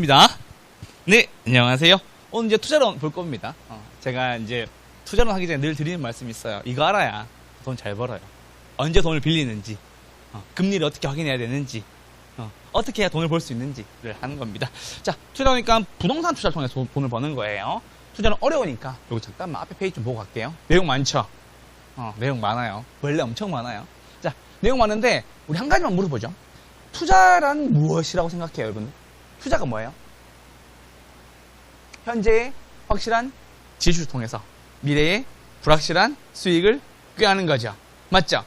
입니다. 네, 안녕하세요. 오늘 이제 투자론 볼 겁니다. 제가 이제 투자론 하기 전에 늘 드리는 말씀이 있어요. 이거 알아야 돈 잘 벌어요. 언제 돈을 빌리는지, 금리를 어떻게 확인해야 되는지, 어떻게 해야 돈을 벌 수 있는지를 하는 겁니다. 자, 투자하니까 부동산 투자를 통해서 돈을 버는 거예요. 투자는 어려우니까 여기 잠깐만 앞에 페이지 좀 보고 갈게요. 내용 많죠? 내용 많아요. 원래 엄청 많아요. 자, 내용 많은데 우리 한 가지만 물어보죠. 투자란 무엇이라고 생각해요, 여러분? 투자가 뭐예요? 현재의 확실한 지출을 통해서 미래의 불확실한 수익을 꾀하는 거죠. 맞죠?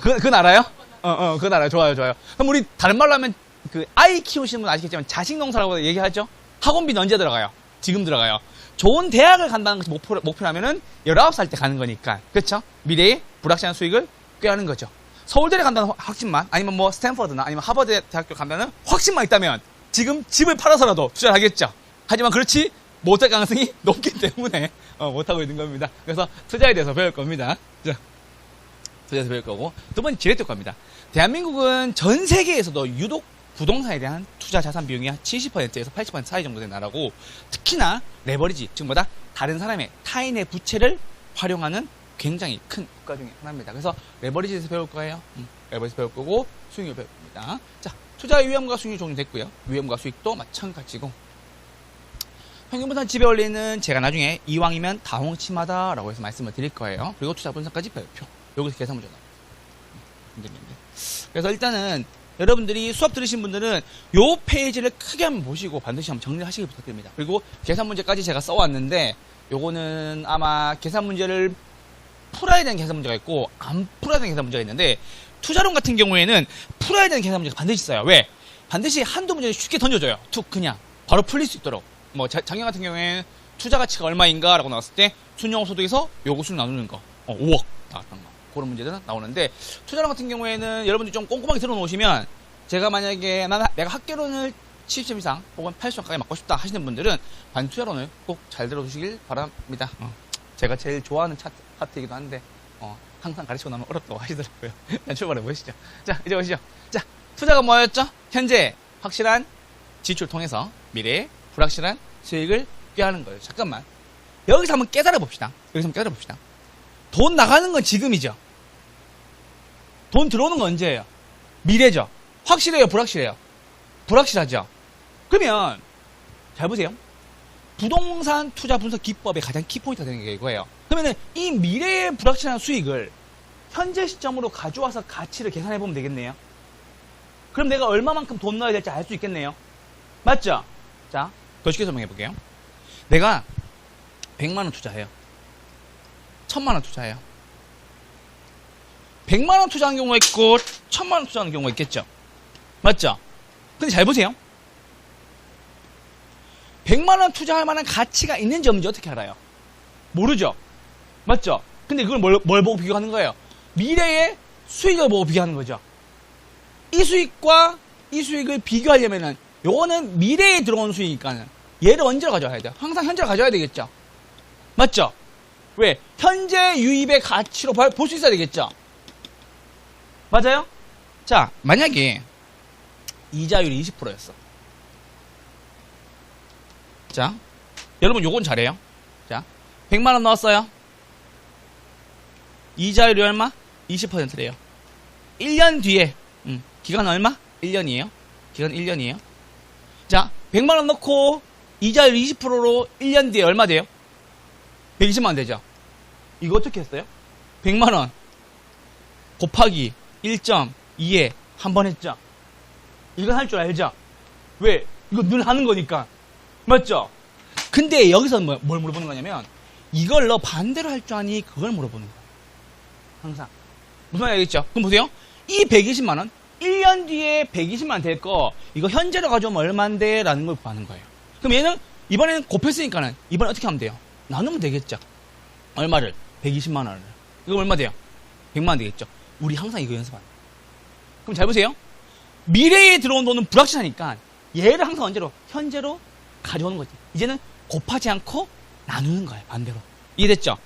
그건 알아요? 그건 알아요. 좋아요. 그럼 우리 다른 말로 하면 그 아이 키우시는 분 아시겠지만 자식 농사라고 얘기하죠? 학원비는 언제 들어가요? 지금 들어가요. 좋은 대학을 간다는 것이 목표라면은 19살 때 가는 거니까. 그렇죠? 미래의 불확실한 수익을 꾀하는 거죠. 서울대를 간다는 확신만, 아니면 뭐 스탠퍼드나 아니면 하버드 대학교 간다는 확신만 있다면 지금 집을 팔아서라도 투자를 하겠죠. 하지만 그렇지 못할 가능성이 높기 때문에 못하고 있는 겁니다. 그래서 투자에 대해서 배울 겁니다. 자, 투자에서 배울 거고, 두 번째 지렛대과입니다. 대한민국은 전 세계에서도 유독 부동산에 대한 투자 자산 비용이 한 70%에서 80% 사이 정도 되는 나라고, 특히나 레버리지, 즉 뭐다? 다른 사람의, 타인의 부채를 활용하는 굉장히 큰 국가 중에 하나입니다. 그래서 레버리지에서 배울 거예요. 레버리지 배울 거고, 수익률 배울 겁니다. 자, 투자의 위험과 수익률이 정리됐고요. 위험과 수익도 마찬가지고, 평균분산 집에 올리는 제가 나중에 이왕이면 다홍치마다 라고 해서 말씀을 드릴 거예요. 그리고 투자 분석까지 별표. 여기서 계산 문제 나옵니다. 그래서 일단은 여러분들이 수업 들으신 분들은 요 페이지를 크게 한번 보시고 반드시 한번 정리를 하시길 부탁드립니다. 그리고 계산 문제까지 제가 써왔는데 요거는 아마 계산 문제를 풀어야 되는 계산 문제가 있고 안 풀어야 되는 계산 문제가 있는데, 투자론 같은 경우에는 풀어야 되는 계산 문제가 반드시 있어요. 왜? 반드시 한두 문제를 쉽게 던져줘요. 툭 그냥 바로 풀릴 수 있도록. 뭐 작년 같은 경우에는 투자 가치가 얼마인가 라고 나왔을 때 순영업 소득에서 요구 수익 나누는 거 5억 나왔던 거, 그런 문제들은 나오는데, 투자론 같은 경우에는 여러분들이 좀 꼼꼼하게 들어놓으시면, 제가 만약에 내가 학개론을 70점 이상 혹은 80점 가까이 맞고 싶다 하시는 분들은 반투자론을 꼭 잘 들어주시길 바랍니다. 제가 제일 좋아하는 파트이기도 한데 항상 가르치고 나면 어렵다고 하시더라고요. 그냥 출발해 보시죠. 자, 이제 보시죠. 자, 투자가 뭐였죠? 현재 확실한 지출 통해서 미래의 불확실한 수익을 꾀하는 거예요. 잠깐만, 여기서 한번 깨달아 봅시다. 돈 나가는 건 지금이죠. 돈 들어오는 건 언제예요? 미래죠. 확실해요, 불확실해요? 불확실하죠. 그러면 잘 보세요. 부동산 투자 분석 기법의 가장 키포인트가 되는 게 이거예요. 그러면은 이 미래의 불확실한 수익을 현재 시점으로 가져와서 가치를 계산해 보면 되겠네요. 그럼 내가 얼마만큼 돈 넣어야 될지 알 수 있겠네요. 맞죠? 자, 더 쉽게 설명해 볼게요. 내가 100만원 투자해요. 1000만원 투자해요. 100만원 투자하는 경우가 있고 1000만원 투자하는 경우가 있겠죠. 맞죠? 근데 잘 보세요. 100만원 투자할 만한 가치가 있는지 없는지 어떻게 알아요? 모르죠? 맞죠? 근데 그걸 뭘 보고 비교하는 거예요? 미래의 수익을 보고 비교하는 거죠. 이 수익과 이 수익을 비교하려면은 요거는 미래에 들어오는 수익이니까 얘를 언제로 가져와야 돼요? 항상 현재로 가져와야 되겠죠? 맞죠? 왜? 현재 유입의 가치로 볼 수 있어야 되겠죠? 맞아요? 자, 만약에 이자율이 20%였어. 자, 여러분 요건 잘해요. 자, 100만원 넣었어요. 이자율이 얼마? 20%래요. 1년 뒤에, 기간 얼마? 1년이에요. 기간 1년이에요. 자, 100만원 넣고 이자율 20%로 1년 뒤에 얼마 돼요? 120만원 되죠? 이거 어떻게 했어요? 100만원 곱하기 1.2에 한 번 했죠? 이건 할 줄 알죠? 왜? 이거 늘 하는 거니까. 맞죠? 근데 여기서 뭘 물어보는 거냐면, 이걸 너 반대로 할 줄 아니? 그걸 물어보는 거야. 항상. 무슨 말인지 알겠죠? 그럼 보세요. 이 120만원, 1년 뒤에 120만원 될 거, 이거 현재로 가져오면 얼만데? 라는 걸 구하는 거예요. 그럼 얘는, 이번에는 곱했으니까는, 이번에 어떻게 하면 돼요? 나누면 되겠죠? 얼마를? 120만원을. 이거 얼마 돼요? 100만원 되겠죠? 우리 항상 이거 연습하는 거예요. 그럼 잘 보세요. 미래에 들어온 돈은 불확실하니까, 얘를 항상 언제로? 현재로 가져오는 거지. 이제는 곱하지 않고 나누는 거예요. 반대로. 이해됐죠?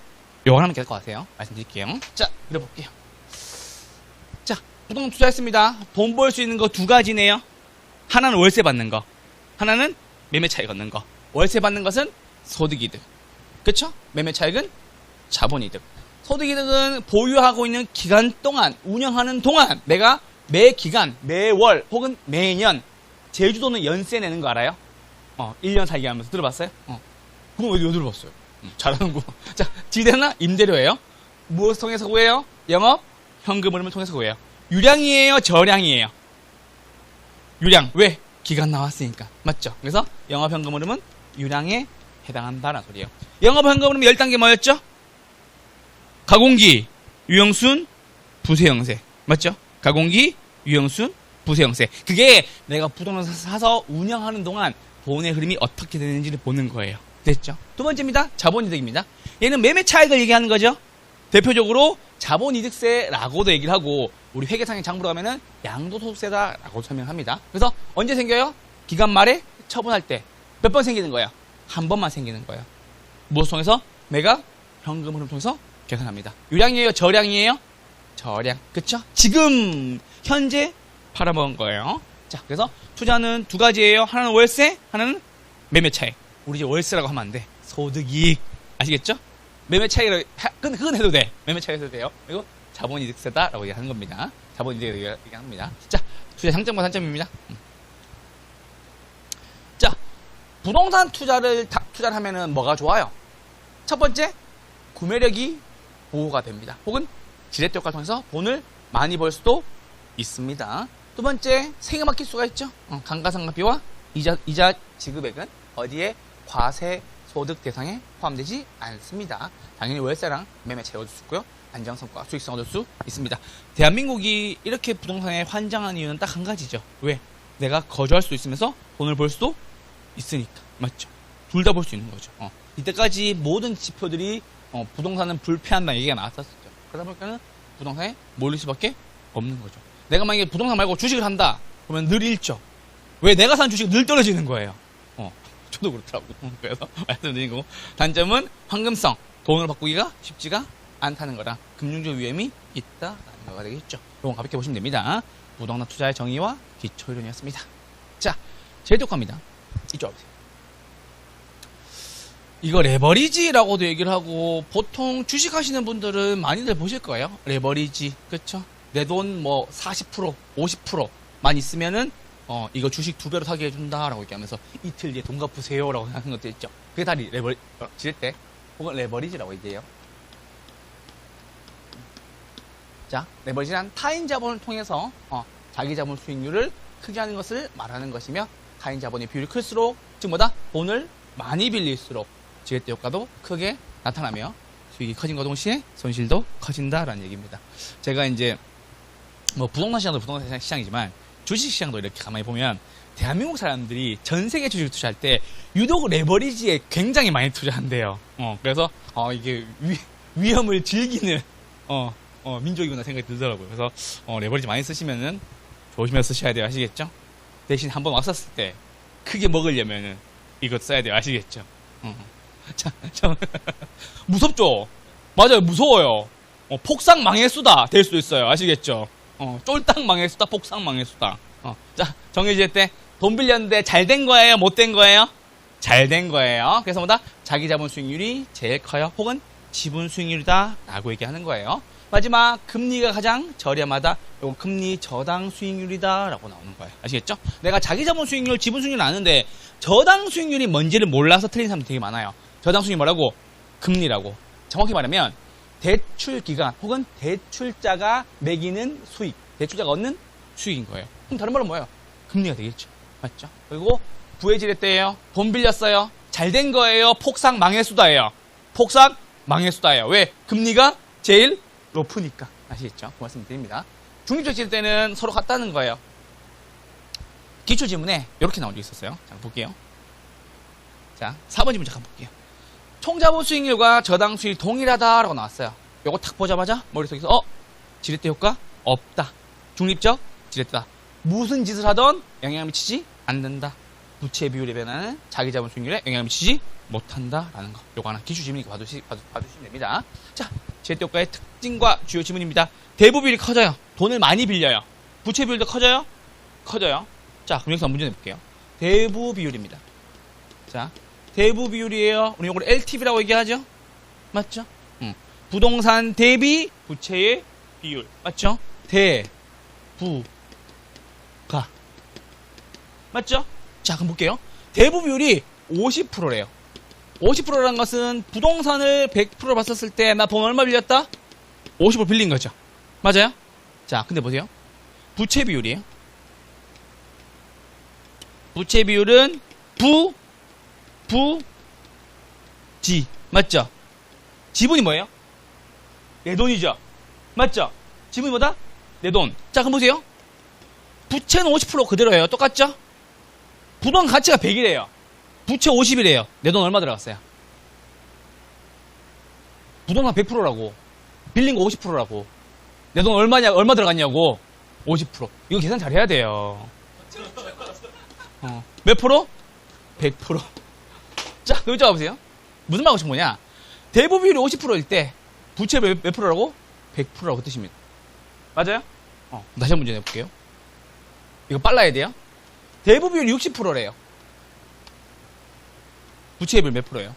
요걸 하면 될 것 같아요. 말씀드릴게요. 자, 그려볼게요. 자, 부동산 투자했습니다. 돈 벌 수 있는 거 두 가지네요. 하나는 월세 받는 거. 하나는 매매 차익 얻는 거. 월세 받는 것은 소득이득. 그쵸? 매매 차익은 자본이득. 소득이득은 보유하고 있는 기간 동안, 운영하는 동안 내가 매 기간, 매월 혹은 매년 제주도는 연세 내는 거 알아요? 1년 살기 하면서 들어봤어요? 그럼 왜 들어봤어요? 잘하는구나. 자, 지대나 임대료예요. 무엇을 통해서 구해요? 영업, 현금 흐름을 통해서 구해요. 유량이에요? 저량이에요? 유량. 왜? 기간 나왔으니까. 맞죠? 그래서 영업 현금 흐름은 유량에 해당한다는 소리예요. 영업 현금 흐름 10단계 뭐였죠? 가공기, 유형순, 부채형세. 맞죠? 가공기, 유형순, 부채형세. 그게 내가 부동산 사서 운영하는 동안 돈의 흐름이 어떻게 되는지를 보는 거예요. 됐죠? 두 번째입니다. 자본이득입니다. 얘는 매매 차익을 얘기하는 거죠. 대표적으로 자본이득세라고도 얘기를 하고 우리 회계상의 장부로 가면은 양도소득세다라고 설명합니다. 그래서 언제 생겨요? 기간 말에 처분할 때 몇 번 생기는 거예요? 한 번만 생기는 거예요. 무엇을 통해서? 매각 현금 흐름 통해서 계산합니다. 유량이에요? 저량이에요? 저량. 그쵸? 지금 현재 팔아먹은 거예요. 자, 그래서 투자는 두 가지예요. 하나는 월세, 하나는 매매 차익. 우리 이제 월세라고 하면 안 돼. 소득이익. 아시겠죠? 매매 차익을 그건 해도 돼. 매매 차익 해도 돼요. 그리고 자본이득세다라고 얘기하는 겁니다. 자본이득 얘기합니다. 자, 투자 장점과 단점입니다. 자, 부동산 투자를 하면은 뭐가 좋아요? 첫 번째, 구매력이 보호가 됩니다. 혹은 지렛대 효과를 통해서 돈을 많이 벌 수도 있습니다. 두 번째, 세금 아낄 수가 있죠. 감가상각비와 이자 지급액은 어디에 과세 소득 대상에 포함되지 않습니다. 당연히 월세랑 매매 차익 얻을 수 있고요. 안정성과 수익성 얻을 수 있습니다. 대한민국이 이렇게 부동산에 환장한 이유는 딱 한 가지죠. 왜? 내가 거주할 수 있으면서 돈을 벌 수도 있으니까. 맞죠? 둘 다 볼 수 있는 거죠. 이때까지 모든 지표들이 부동산은 불패한다는 얘기가 나왔었죠. 그러다 보니까 부동산에 몰릴 수밖에 없는 거죠. 내가 만약에 부동산 말고 주식을 한다. 그러면 늘 잃죠. 왜? 내가 산 주식은 늘 떨어지는 거예요. 저도 그렇더라고요. 그래서 말씀드린 거고. 단점은 황금성. 돈을 바꾸기가 쉽지가 않다는 거라 금융적 위험이 있다라는 거가 되겠죠. 이건 가볍게 보시면 됩니다. 부동산 투자의 정의와 기초 이론이었습니다. 자, 제도과입니다. 이쪽 와보세요. 이거 레버리지라고도 얘기를 하고 보통 주식 하시는 분들은 많이들 보실 거예요. 레버리지. 그쵸? 내 돈 뭐 40%, 50%만 있으면은 이거 주식 2배로 사게 해준다라고 얘기하면서 이틀 뒤에 돈 갚으세요라고 하는 것도 있죠. 그게 다 지렛대 혹은 레버리지라고 얘기해요. 자, 레버리지란 타인 자본을 통해서 자기 자본 수익률을 크게 하는 것을 말하는 것이며 타인 자본의 비율이 클수록 즉 뭐다? 돈을 많이 빌릴수록 지렛대 효과도 크게 나타나며 수익이 커진과 동시에 손실도 커진다라는 얘기입니다. 제가 이제 뭐 부동산 시장도 부동산 시장이지만 주식 시장도 이렇게 가만히 보면 대한민국 사람들이 전 세계 주식 투자할 때 유독 레버리지에 굉장히 많이 투자한대요. 그래서 이게 위험을 즐기는 민족이구나 생각이 들더라고요. 그래서 레버리지 많이 쓰시면은 조심해서 쓰셔야 돼요. 아시겠죠? 대신 한번 왔었을 때 크게 먹으려면은 이것 써야 돼요. 아시겠죠? 자, 무섭죠? 맞아요. 무서워요. 폭삭 망의 수다 될 수도 있어요. 아시겠죠? 쫄딱 망의 수다, 폭삭 망의 수다. 자, 정해질 때 돈 빌렸는데 잘 된 거예요? 못 된 거예요? 잘 된 거예요. 그래서 뭐다? 자기 자본 수익률이 제일 커요. 혹은 지분 수익률이다 라고 얘기하는 거예요. 마지막 금리가 가장 저렴하다. 요거 금리 저당 수익률이다 라고 나오는 거예요. 아시겠죠? 내가 자기 자본 수익률, 지분 수익률 아는데 저당 수익률이 뭔지를 몰라서 틀린 사람들이 되게 많아요. 저당 수익률 뭐라고? 금리라고. 정확히 말하면 대출 기간 혹은 대출자가 매기는 수익, 대출자가 얻는 수익인 거예요. 그럼 다른 말로 뭐예요? 금리가 되겠죠. 맞죠? 그리고 부해지렛대예요. 돈 빌렸어요. 잘 된 거예요. 폭삭 망해수다예요. 폭삭 망해수다예요. 왜? 금리가 제일 높으니까. 아시겠죠? 그 말씀 드립니다. 중립적 지렛대는 서로 같다는 거예요. 기출 지문에 이렇게 나온 게 있었어요. 자, 볼게요. 자, 4번 지문 잠깐 볼게요. 총자본 수익률과 저당 수익 동일하다라고 나왔어요. 요거 탁 보자마자 머릿속에서 지렛대 효과 없다. 중립적 지렛대다. 무슨 짓을 하던 영향을 미치지 않는다. 부채 비율에 변하는 자기 자본 수익률에 영향을 미치지 못한다라는 거. 요거 하나 기출 지문이니까 봐주시면 됩니다. 자, 지렛대 효과의 특징과 주요 지문입니다. 대부 비율이 커져요. 돈을 많이 빌려요. 부채 비율도 커져요? 커져요. 자, 그럼 여기서 문제 내볼게요. 대부 비율입니다. 자, 대부 비율이에요. 우리 이걸 LTV라고 얘기하죠? 맞죠? 부동산 대비 부채의 비율. 맞죠? 대부가. 맞죠? 자, 그럼 볼게요. 대부 비율이 50%래요. 50%라는 것은 부동산을 100% 봤었을 때 나 돈 얼마 빌렸다? 50% 빌린 거죠. 맞아요? 자, 근데 보세요. 부채 비율이에요. 부채 비율은 지. 맞죠? 지분이 뭐예요? 내 돈이죠. 맞죠? 지분이 뭐다? 내 돈. 자, 그럼 보세요. 부채는 50% 그대로예요. 똑같죠? 부동 가치가 100이래요. 부채 50이래요. 내 돈 얼마 들어갔어요? 부동산 100%라고. 빌린 거 50%라고. 내 돈 얼마 들어갔냐고. 50%. 이거 계산 잘 해야 돼요. 몇 프로? 100%. 자, 여기 잡아보세요. 무슨 말하고 싶은 거냐? 대부 비율이 50%일 때 부채 몇 프로라고? 100%라고 뜻입니다. 맞아요? 다시 한 번 문제 내볼게요. 이거 빨라야 돼요. 대부 비율이 60%래요. 부채 비율 몇 프로예요?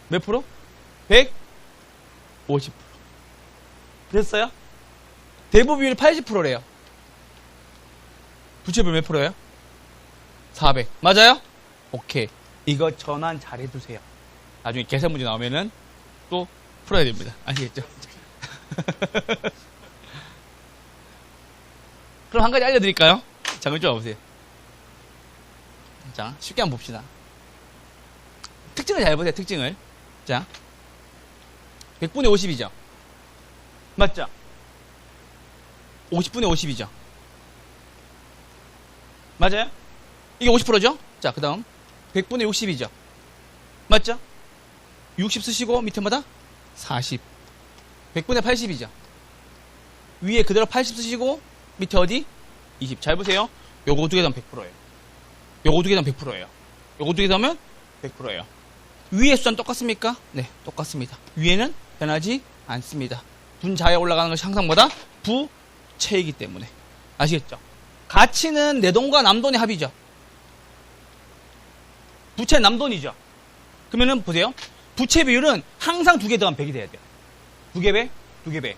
몇 프로? 150%. 됐어요? 대부 비율이 80%래요. 부채 비율 몇 프로예요? 400. 맞아요? 오케이. 이거 전환 잘 해두세요. 나중에 계산 문제 나오면은 또 풀어야 됩니다. 아시겠죠? 그럼 한 가지 알려드릴까요? 자, 그럼 좀 와보세요. 자, 쉽게 한번 봅시다. 특징을 잘 보세요, 특징을. 자, 100분의 50이죠? 맞죠? 50분의 50이죠? 맞아요? 이게 50%죠? 자, 그 다음 100분의 60이죠? 맞죠? 60 쓰시고 밑에마다 40. 100분의 80이죠? 위에 그대로 80 쓰시고 밑에 어디? 20. 잘 보세요. 요거 두 개 더하면 100%예요. 요거 두 개 더하면 100%예요. 요거 두 개 더하면 100%예요. 위에 숫자는 똑같습니까? 네, 똑같습니다. 위에는 변하지 않습니다. 분자에 올라가는 것이 항상 뭐다? 부채이기 때문에. 아시겠죠? 가치는 내 돈과 남돈의 합이죠. 부채는 남돈이죠. 그러면은 보세요. 부채 비율은 항상 두 개 더하면 100이 돼야 돼요. 두 개 배, 두 개 배.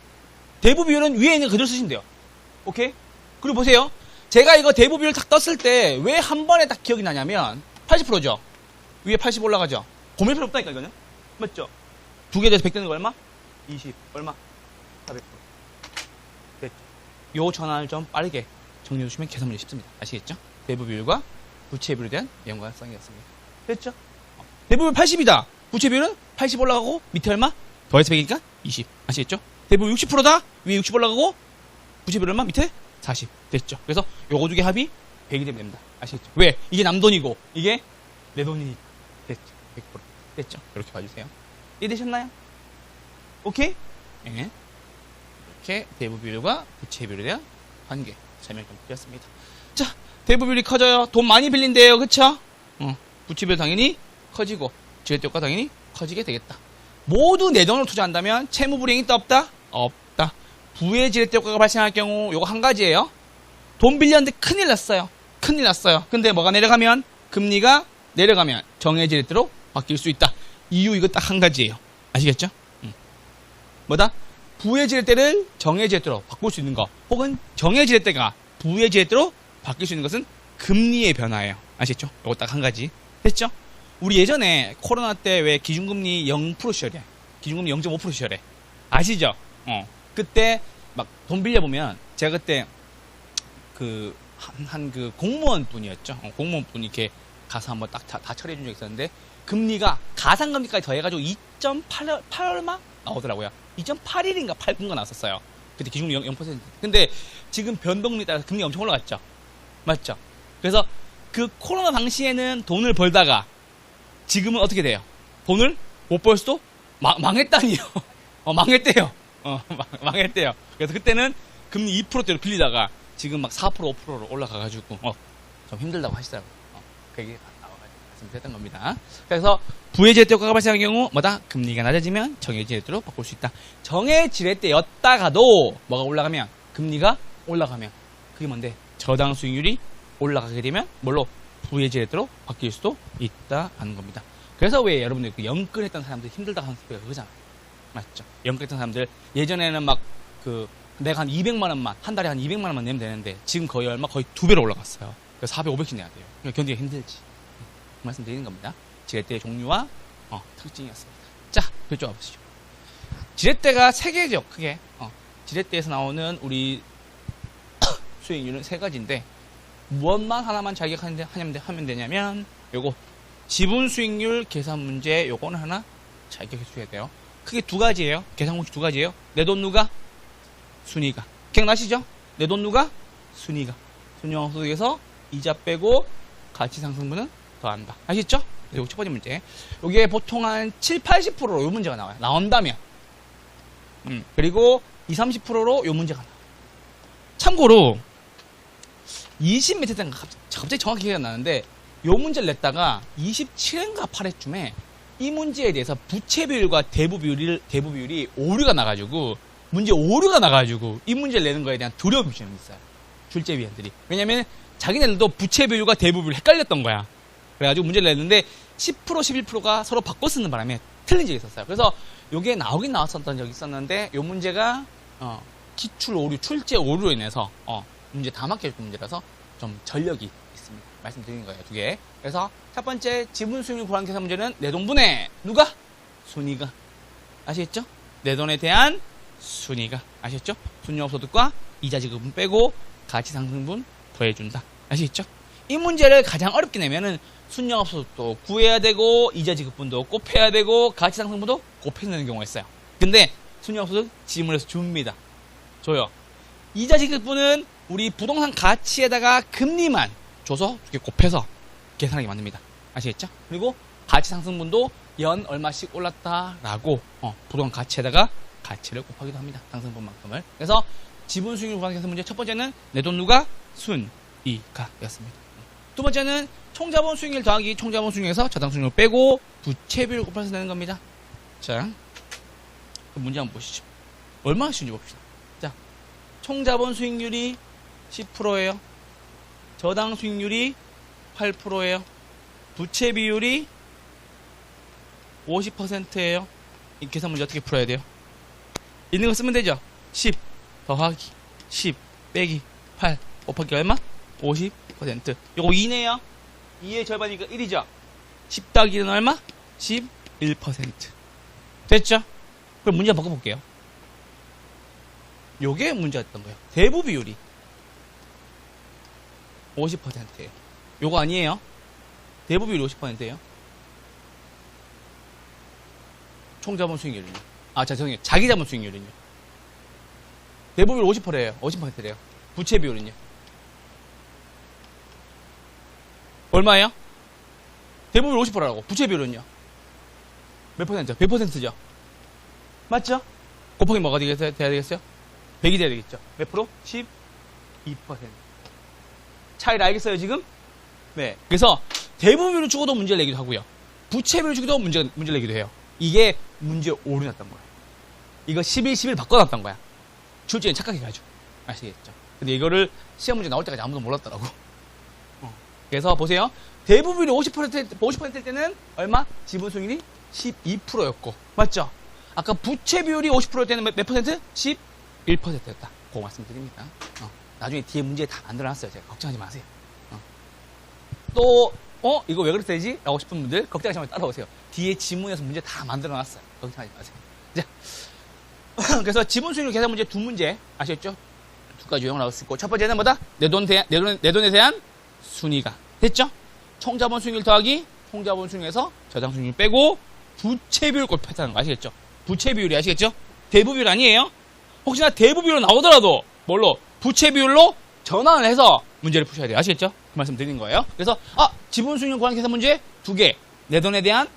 대부 비율은 위에 있는 거 그대로 쓰시면 돼요. 오케이? 그리고 보세요. 제가 이거 대부 비율 딱 떴을 때 왜 한 번에 딱 기억이 나냐면 80%죠. 위에 80 올라가죠. 고민할 필요 없다니까 이거는. 맞죠? 두 개 돼서 100 되는 거 얼마? 20. 얼마? 400%. 됐죠. 요 전환을 좀 빠르게 정리해 주시면 계산 문제 쉽습니다. 아시겠죠? 대부 비율과 부채 비율에 대한 연관성이었습니다. 됐죠? 대부 비율 80이다. 부채 비율은 80 올라가고 밑에 얼마? 더해서 100이니까 20. 아시겠죠? 대부 비율 60%다. 위에 60 올라가고 부채 비율 얼마? 밑에 40. 됐죠? 그래서 요거 두 개 합이 100이 되면 됩니다. 아시겠죠? 왜? 이게 남 돈이고 이게 내 돈이니까. 됐죠? 100%. 됐죠? 이렇게 봐주세요. 이해되셨나요? 오케이? 네. 이렇게 대부 비율과 부채 비율에 대한 관계 설명 좀 드렸습니다. 자, 대부 비율이 커져요. 돈 많이 빌린대요. 그쵸? 부채 비율 당연히 커지고 지렛대효과 당연히 커지게 되겠다. 모두 내 돈으로 투자한다면 채무 불이행이 있다 없다? 없다. 부의 지렛대효과가 발생할 경우 요거 한 가지예요. 돈 빌렸는데 큰일 났어요. 큰일 났어요. 근데 뭐가 내려가면? 금리가 내려가면 정해 지렛대로 바뀔 수 있다. 이유 이거 딱 한 가지예요. 아시겠죠? 뭐다? 부의 지렛대를 정해 지렛대로 바꿀 수 있는 거, 혹은 정해 지렛대가 부의 지렛대로 바뀔 수 있는 것은 금리의 변화예요. 아시겠죠? 이거 딱 한 가지. 됐죠? 우리 예전에 코로나 때 왜 기준금리 0% 시절이야. 기준금리 0.5% 시절에. 아시죠? 그때 막 돈 빌려보면 제가 그때 그 공무원 분이었죠. 공무원 분이 이렇게 가서 한번 딱 다 처리해 준 적이 있었는데 금리가 가상금리까지 더해가지고 2.8 얼마 나오더라고요. 2.81인가 8인가 나왔었어요. 그때 기준금리 0%. 근데 지금 변동률에 따라서 금리가 엄청 올라갔죠. 맞죠? 그래서 그 코로나 당시에는 돈을 벌다가 지금은 어떻게 돼요? 돈을 못 벌 수도 망했다니요. 망했대요. 망했대요. 그래서 그때는 금리 2%대로 빌리다가 지금 막 4%, 5%로 올라가가지고 좀 힘들다고 하시더라고요. 그 얘기 나와가지고 말씀드렸던 겁니다. 그래서 부의 지렛대 효과가 발생한 경우 뭐다? 금리가 낮아지면 정해 지렛대로 바꿀 수 있다. 정해 지렛대였다가도 뭐가 올라가면? 금리가 올라가면 그게 뭔데? 저당 수익률이 올라가게 되면 뭘로? 부의 지렛대로 바뀔 수도 있다는 겁니다. 그래서 왜 여러분들 그 연끌했던 사람들 힘들다 하는 소리가 그거잖아. 맞죠? 연끌했던 사람들 예전에는 막 그 내가 한 200만 원만 한 달에 한 200만 원만 내면 되는데 지금 거의 얼마? 거의 2배로 올라갔어요. 그래서 400, 500씩 내야 돼요. 그러니까 견디기가 힘들지. 그 말씀드리는 겁니다. 지렛대의 종류와 특징이었습니다. 자, 그쪽 와보시죠. 지렛대가 3개죠, 크게. 지렛대에서 나오는 우리 수익률은 3가지인데 무엇만 하나만 잘 기억하면 되냐면 요거 지분 수익률 계산 문제 요거는 하나 잘 기억해 주셔야 돼요. 크게 2가지예요. 계산 공식 2가지예요. 내 돈 누가? 순이가. 기억나시죠? 내 돈 누가? 순이가. 순영소득에서 이자 빼고 가치 상승분은 더한다. 아시죠? 요거 첫 번째 문제. 요게 보통 한 7, 80%로 요 문제가 나와요. 나온다면. 그리고 20, 30%로 요 문제가 나와요. 참고로 20몇 회 때인가 갑자기 정확히 기억이 안 나는데 요 문제를 냈다가 27회인가 8회쯤에 이 문제에 대해서 부채 비율과 대부 비율이 오류가 나가지고 문제 오류가 나가지고 이 문제를 내는 거에 대한 두려움이 좀 있어요. 출제위원들이. 왜냐면 자기네들도 부채 비율과 대부 비율이 헷갈렸던 거야. 그래가지고 문제를 냈는데 10% 11%가 서로 바꿔 쓰는 바람에 틀린 적이 있었어요. 그래서 요게 나오긴 나왔었던 적이 있었는데 요 문제가 기출 오류, 출제 오류로 인해서 문제 다 맡겨줬던 문제라서 좀 전력이 있습니다. 말씀드리는 거예요. 2개. 그래서 첫 번째 지분 수익률 불안 계산 문제는 내 돈분해 누가? 순이가. 아시겠죠? 내 돈에 대한 순이가. 아시겠죠? 순영소득과 이자 지급분 빼고 가치 상승분 더해준다. 아시겠죠? 이 문제를 가장 어렵게 내면은 순영업소득도 구해야 되고 이자 지급분도 곱해야 되고 가치 상승분도 곱해야 되는 경우가 있어요. 근데 순영업소득 지문에서 줍니다. 줘요. 이자 지급분은 우리 부동산 가치에다가 금리만 줘서 이렇게 곱해서 계산하게 만듭니다. 아시겠죠? 그리고 가치 상승분도 연 얼마씩 올랐다라고 부동산 가치에다가 가치를 곱하기도 합니다. 상승분만큼을. 그래서 지분 수익률 구간 계산 문제 첫 번째는 내 돈 누가? 순이가 였습니다. 두 번째는 총자본 수익률 더하기 총자본 수익률에서 저당 수익률 빼고 부채 비율 곱해서 내는 겁니다. 자, 문제 한번 보시죠. 얼마나 쉬운지 봅시다. 자, 총자본 수익률이 10%예요. 저당 수익률이 8%예요. 부채 비율이 50%예요. 이 계산 문제 어떻게 풀어야 돼요? 있는 거 쓰면 되죠? 10 더하기 10 빼기 8 곱하기 얼마? 50%. 요거 2네요. 2의 절반이니까 1이죠? 10 더하기 1은 얼마? 11%. 됐죠? 그럼 문제 한번 바꿔볼게요. 요게 문제였던 거예요. 대부 비율이 50%예요. 요거 아니에요. 대부 비율이 50%예요. 총자본 수익률은요. 죄송해요. 자기 자본 수익률은요. 대부 비율 50%예요. 50%래요. 부채 비율은요. 얼마예요? 대부 비율 50%라고. 부채 비율은요. 몇 퍼센트? 100%죠. 맞죠? 곱하기 뭐가 돼야 되겠어요? 100이 돼야 되겠죠. 몇 프로? 12%. 차이를 알겠어요, 지금? 네. 그래서 대부분을 주고도 문제를 내기도 하고요. 부채비를 주고도 문제를 내기도 해요. 이게 문제 오류 났던 거예요. 이거 11 바꿔놨던 거야. 출제는 착각해가지고. 아시겠죠? 근데 이거를 시험 문제 나올 때까지 아무도 몰랐더라고. 그래서 보세요. 대부분이 50%일 때는 얼마? 지분 수익률이 12%였고. 맞죠? 아까 부채 비율이 50%일 때는 몇 퍼센트? 11%였다. 그거 말씀드립니다. 나중에 뒤에 문제 다 만들어놨어요. 제가 걱정하지 마세요. 또 이거 왜 그랬지? 라고 싶은 분들 걱정하지 말고 따라오세요. 뒤에 지문에서 문제 다 만들어놨어요. 걱정하지 마세요. 자, 그래서 지분 수익률 계산 문제 2문제 아시겠죠? 2가지 유형을 나올 수 있고 첫 번째는 뭐다? 내 돈에 대한 순위가 됐죠? 총자본 수익률 더하기 총자본 수익률에서 저당 수익률 빼고 부채 비율 곱했다는 거 아시겠죠? 부채 비율이 아시겠죠? 대부 비율 아니에요? 혹시나 대부 비율로 나오더라도 뭘로? 부채 비율로 전환을 해서 문제를 푸셔야 돼요. 아시겠죠? 그 말씀 드린 거예요. 그래서 지분 수익률 구간 계산 문제 2개. 내 돈에 대한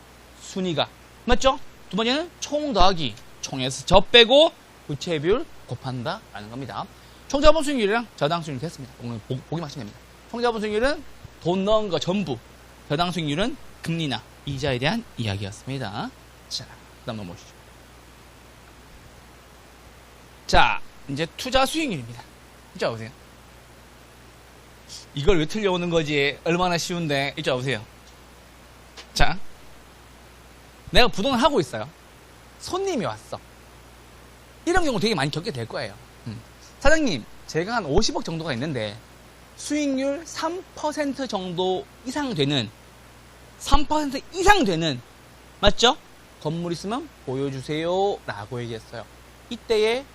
순위가 맞죠? 두 번째는 총 더하기 총에서 저 빼고 부채 비율 곱한다 라는 겁니다. 총자본 수익률이랑 저당 수익률 됐습니다. 오늘 보기만 하시면 됩니다. 총자본 수익률은 돈 넣은 거 전부, 저당 수익률은 금리나 이자에 대한 이야기였습니다. 자, 그 다음 넘어오시죠. 자, 이제 투자 수익률입니다. 자, 보세요. 이걸 왜 틀려오는 거지? 얼마나 쉬운데. 이쪽 보세요. 자, 내가 부동산 하고 있어요. 손님이 왔어. 이런 경우 되게 많이 겪게 될 거예요. 사장님, 제가 한 50억 정도가 있는데 수익률 3% 정도 이상 되는 3% 이상 되는 맞죠? 건물 있으면 보여주세요 라고 얘기했어요. 이때에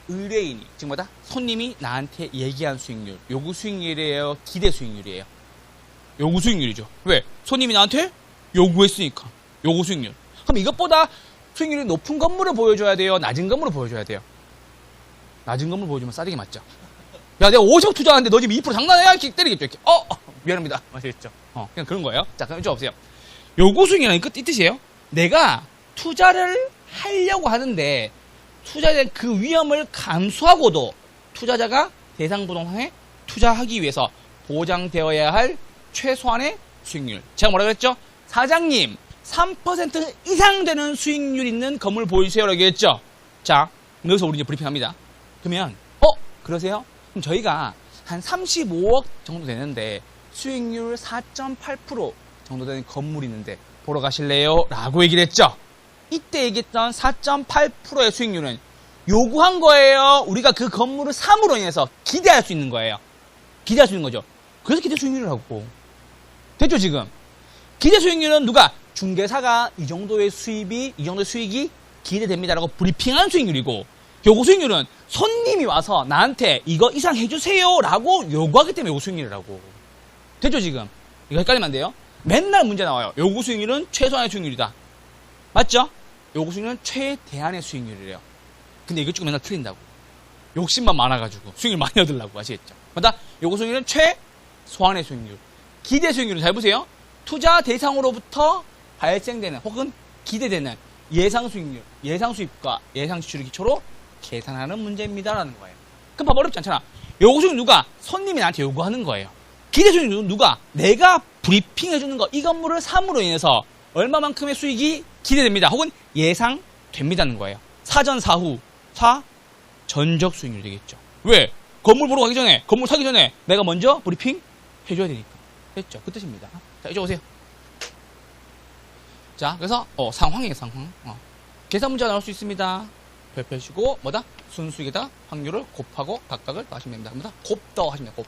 의뢰인이 지금 뭐다? 손님이 나한테 얘기한 수익률, 요구 수익률이에요? 기대 수익률이에요? 요구 수익률이죠. 왜? 손님이 나한테 요구했으니까 요구 수익률. 그럼 이것보다 수익률이 높은 건물을 보여줘야 돼요? 낮은 건물을 보여줘야 돼요? 낮은 건물 보여주면 싸대기 맞죠? 야, 내가 50억 투자하는데 너 지금 2% 장난해야? 이렇게 때리겠죠. 이렇게. 미안합니다. 아시겠죠? 그냥 그런 거예요. 자, 그럼 이쪽 보세요. 요구 수익이라는 이 뜻이에요. 내가 투자를 하려고 하는데 투자에 대한 그 위험을 감수하고도 투자자가 대상 부동산에 투자하기 위해서 보장되어야 할 최소한의 수익률. 제가 뭐라 그랬죠? 사장님, 3% 이상 되는 수익률 있는 건물 보여주세요라고 얘기했죠? 자, 여기서 우리 이제 브리핑합니다. 그러면, 그러세요? 그럼 저희가 한 35억 정도 되는데 수익률 4.8% 정도 되는 건물이 있는데 보러 가실래요? 라고 얘기를 했죠? 이때 얘기했던 4.8%의 수익률은 요구한 거예요. 우리가 그 건물을 삼으로 인해서 기대할 수 있는 거예요. 기대할 수 있는 거죠. 그래서 기대 수익률이라고. 됐죠, 지금? 기대 수익률은 누가? 중개사가 이 정도의 수익이 기대됩니다라고 브리핑한 수익률이고, 요구 수익률은 손님이 와서 나한테 이거 이상 해주세요 라고 요구하기 때문에 요구 수익률이라고. 됐죠, 지금? 이거 헷갈리면 안 돼요? 맨날 문제 나와요. 요구 수익률은 최소한의 수익률이다. 맞죠? 요구 수익률은 최대한의 수익률이래요. 근데 이것 중에 맨날 틀린다고. 욕심만 많아가지고 수익률 많이 얻으려고. 아시겠죠? 맞다? 요구 수익률은 최소한의 수익률. 기대 수익률은 잘 보세요. 투자 대상으로부터 발생되는 혹은 기대되는 예상 수익률, 예상 수입과 예상 지출을 기초로 계산하는 문제입니다라는 거예요. 그럼 봐봐, 어렵지 않잖아. 요구 수익률 누가? 손님이 나한테 요구하는 거예요. 기대 수익률은 누가? 내가 브리핑해주는 거. 이 건물을 삼으로 인해서 얼마만큼의 수익이 기대됩니다. 혹은 예상됩니다는 거예요. 사전, 사후, 전적 수익률 되겠죠. 왜? 건물 보러 가기 전에, 건물 사기 전에 내가 먼저 브리핑 해줘야 되니까. 됐죠? 그 뜻입니다. 자, 이쪽 오세요. 자, 그래서 상황이에요, 상황. 계산 문제가 나올 수 있습니다. 별표시고 뭐다? 순수익에다 확률을 곱하고 각각을 하시면 됩니다. 뭐다? 곱더 하시면 돼요.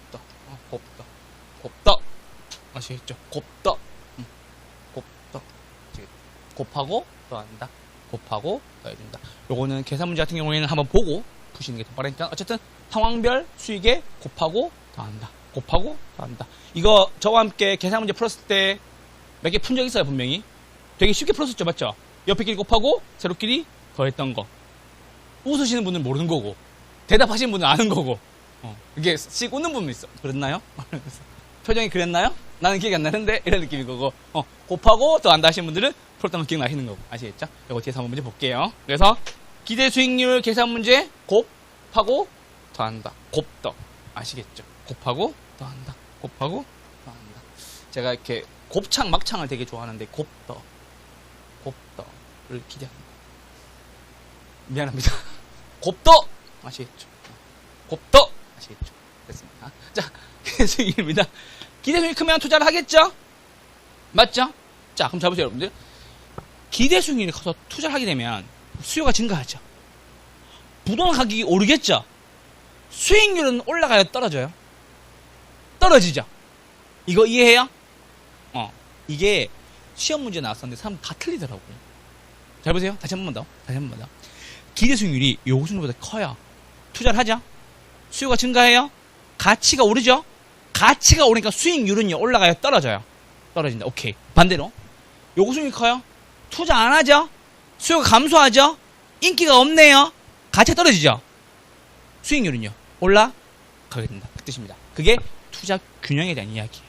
곱더. 아시겠죠? 곱더. 곱하고 더한다. 곱하고 더해준다. 요거는 계산 문제 같은 경우에는 한번 보고 푸시는 게 더 빠르니까 어쨌든 상황별 수익에 곱하고 더한다. 곱하고 더한다. 이거 저와 함께 계산 문제 풀었을 때 몇 개 푼 적 있어요, 분명히. 되게 쉽게 풀었었죠, 맞죠? 옆에 끼리 곱하고 세로끼리 더했던 거. 웃으시는 분은 모르는 거고, 대답하시는 분은 아는 거고, 이게 씩 웃는 분은 있어. 그랬나요? 표정이 그랬나요? 나는 기억이 안 나는데 이런 느낌인 거고, 곱하고 더한다 하시는 분들은 풀었던 거 기억나시는 거고. 아시겠죠? 이거 뒤에서 한번 문제 볼게요. 그래서 기대 수익률 계산 문제 곱하고 더한다. 곱더. 아시겠죠? 곱하고 더한다. 곱하고 더한다. 제가 이렇게 곱창 막창을 되게 좋아하는데 곱더를 기대합니다. 미안합니다. 곱더 아시겠죠? 곱더 아시겠죠? 됐습니다. 자, 기대 수익률입니다. 기대 수익 크면 투자를 하겠죠? 맞죠? 자, 그럼 잘 보세요, 여러분들. 기대 수익률이 커서 투자를 하게 되면 수요가 증가하죠. 부동산 가격이 오르겠죠? 수익률은 올라가요, 떨어져요? 떨어지죠? 이거 이해해요? 이게 시험 문제 나왔었는데 사람 다 틀리더라고요. 잘 보세요. 다시 한 번만 더. 기대 수익률이 요구 수익률보다 커요. 투자를 하죠? 수요가 증가해요? 가치가 오르죠? 가치가 오르니까 수익률은요, 올라가요, 떨어져요? 떨어진다. 오케이. 반대로 요구 수익률이 커요? 투자 안 하죠? 수요가 감소하죠? 인기가 없네요? 가치가 떨어지죠? 수익률은요, 올라가게 된다. 그 뜻입니다. 그게 투자 균형에 대한 이야기예요.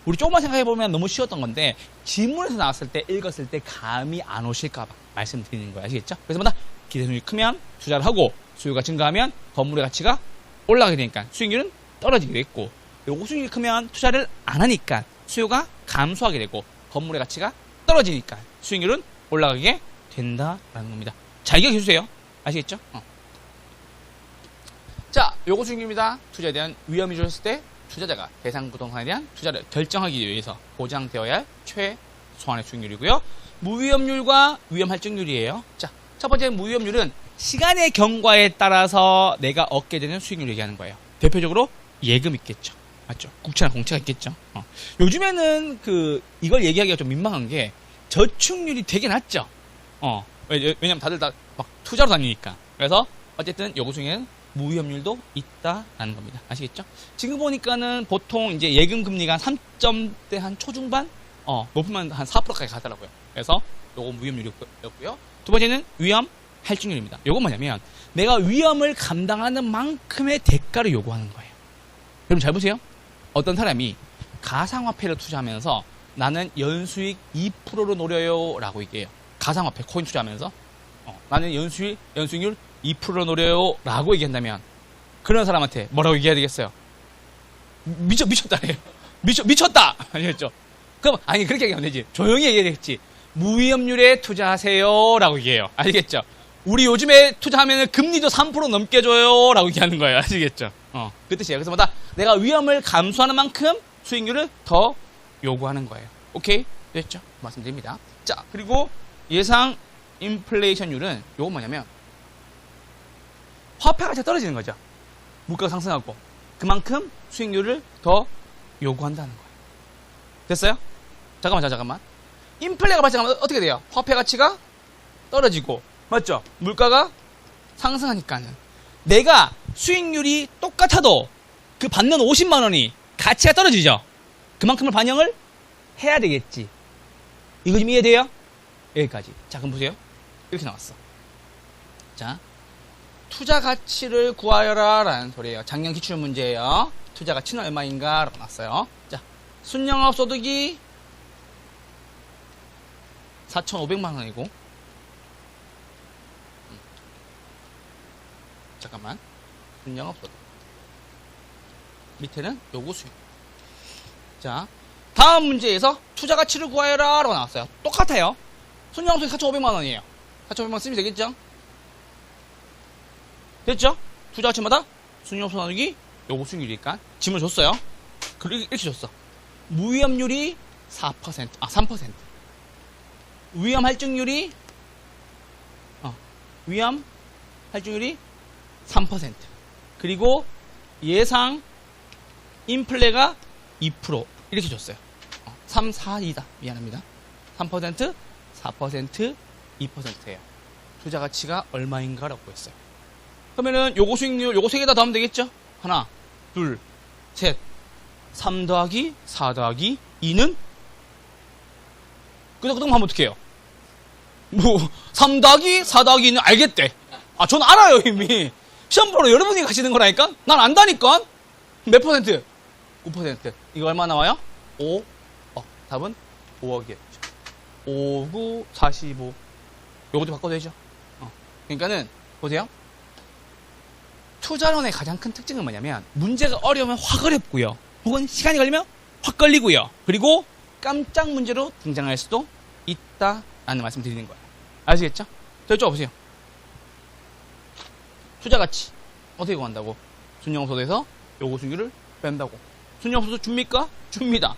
우리 조금만 생각해보면 너무 쉬웠던 건데 지문에서 나왔을 때 읽었을 때 감이 안 오실까봐 말씀드리는 거예요. 아시겠죠? 그래서 뭐다? 기대 수익률이 크면 투자를 하고 수요가 증가하면 건물의 가치가 올라가게 되니까 수익률은 떨어지게 됐고, 요구 수익률이 크면 투자를 안 하니까 수요가 감소하게 되고 건물의 가치가 떨어지니까 수익률은 올라가게 된다라는 겁니다. 잘 기억해 주세요. 아시겠죠? 자, 요구 수익률입니다. 투자에 대한 위험이 주셨을 때 투자자가 대상 부동산에 대한 투자를 결정하기 위해서 보장되어야 할 최소한의 수익률이고요. 무위험률과 위험할증률이에요. 자, 첫 번째 무위험률은 시간의 경과에 따라서 내가 얻게 되는 수익률을 얘기하는 거예요. 대표적으로 예금 있겠죠. 맞죠? 국채나 공채가 있겠죠. 요즘에는 이걸 얘기하기가 좀 민망한 게 저축률이 되게 낮죠. 왜냐면 다들 다 막 투자로 다니니까. 그래서 어쨌든 요거 중에는 무위험률도 있다라는 겁니다. 아시겠죠? 지금 보니까는 보통 이제 예금 금리가 한 3점대 한 초중반? 높으면 한 4%까지 가더라고요. 그래서 요거 무위험률이었고요. 두 번째는 위험 할증률입니다. 요건 뭐냐면 내가 위험을 감당하는 만큼의 대가를 요구하는 거예요. 여러분 잘 보세요. 어떤 사람이 가상화폐를 투자하면서 나는 연수익 2%로 노려요 라고 얘기해요. 가상화폐 코인 투자하면서 나는 연수익률 2%로 노려요 라고 얘기한다면 그런 사람한테 뭐라고 얘기해야 되겠어요? 미쳤다래요. 미쳤다! 아시겠죠? 그럼 아니 그렇게 얘기하면 되지. 조용히 얘기해야 되겠지. 무위험률에 투자하세요 라고 얘기해요. 아시겠죠? 우리 요즘에 투자하면 금리도 3% 넘게 줘요 라고 얘기하는 거예요. 아시겠죠? 그 뜻이에요. 그래서 내가 위험을 감수하는 만큼 수익률을 더 요구하는 거예요. 오케이? 됐죠? 말씀드립니다. 자, 그리고 예상 인플레이션율은 요건 뭐냐면 화폐 가치가 떨어지는 거죠. 물가가 상승하고 그만큼 수익률을 더 요구한다는 거예요. 됐어요? 잠깐만. 인플레가 발생하면 어떻게 돼요? 화폐 가치가 떨어지고 맞죠? 물가가 상승하니까는 내가 수익률이 똑같아도 그 받는 50만 원이 가치가 떨어지죠? 그만큼을 반영을 해야 되겠지. 이거 좀 이해돼요? 여기까지. 자, 그럼 보세요. 이렇게 나왔어. 자, 투자 가치를 구하여라 라는 소리예요. 작년 기출 문제예요. 투자 가치는 얼마인가? 라고 나왔어요. 자, 순영업 소득이 4,500만 원이고 잠깐만. 순영업 소득 밑에는 요구 수익. 자, 다음 문제에서 투자 가치를 구하여라 라고 나왔어요. 똑같아요. 순영업 소득이 4,500만 원이에요. 4,500만 원 쓰면 되겠죠? 됐죠? 투자 가치마다 순영업 소득이 요구 수익률이니까 짐을 줬어요. 그리고 이렇게 줬어. 무위험률이 3%. 위험 할증률이 3%. 그리고 예상 인플레가 2% 이렇게 줬어요. 3, 4, 2다. 미안합니다. 3%, 4%, 2%예요. 투자 가치가 얼마인가라고 했어요. 그러면은 요거 수익률 요거 세 개 다 더하면 되겠죠? 하나, 둘, 셋. 3 더하기 4 더하기 2는 끄덕끄덕 하면 어떡해요? 3 더하기 4 더하기 2는 알겠대. 전 알아요 이미. 시험 보러 여러분이 가시는 거라니까? 난 안다니까? 몇 %? 9%. 이거 얼마 나와요? 5. 답은 5억이었죠. 5, 9, 45. 요것도 바꿔도 되죠? 그러니까는, 보세요. 투자론의 가장 큰 특징은 뭐냐면, 문제가 어려우면 확 어렵고요. 혹은 시간이 걸리면 확 걸리고요. 그리고 깜짝 문제로 등장할 수도 있다라는 말씀 드리는 거예요. 아시겠죠? 저쪽 보세요. 투자 가치 어떻게 구한다고? 순영업 소득에서 요구 수익률을 뺀다고. 순영업 소득 줍니까? 줍니다.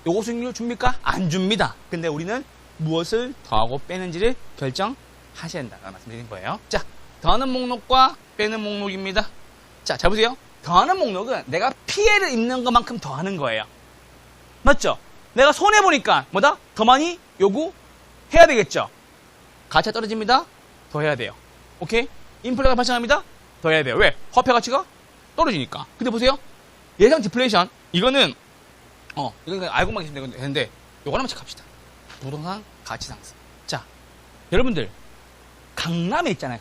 요구 수익률 줍니까? 안 줍니다. 근데 우리는 무엇을 더하고 빼는지를 결정하셔야 된다는 말씀 드리는 거예요. 자, 더하는 목록과 빼는 목록입니다. 자, 잘 보세요. 더하는 목록은 내가 피해를 입는 것만큼 더하는 거예요. 맞죠? 내가 손해보니까 뭐다? 더 많이 요구해야 되겠죠? 가치가 떨어집니다. 더 해야 돼요. 오케이? 인플레가 발생합니다. 더 해야 돼요. 왜? 화폐 가치가 떨어지니까. 근데 보세요. 예상 디플레이션. 이거는 이건 알고만 계시면 되는데 요거 하나만 체크합시다. 부동산 가치 상승. 자, 여러분들 강남에 있잖아요.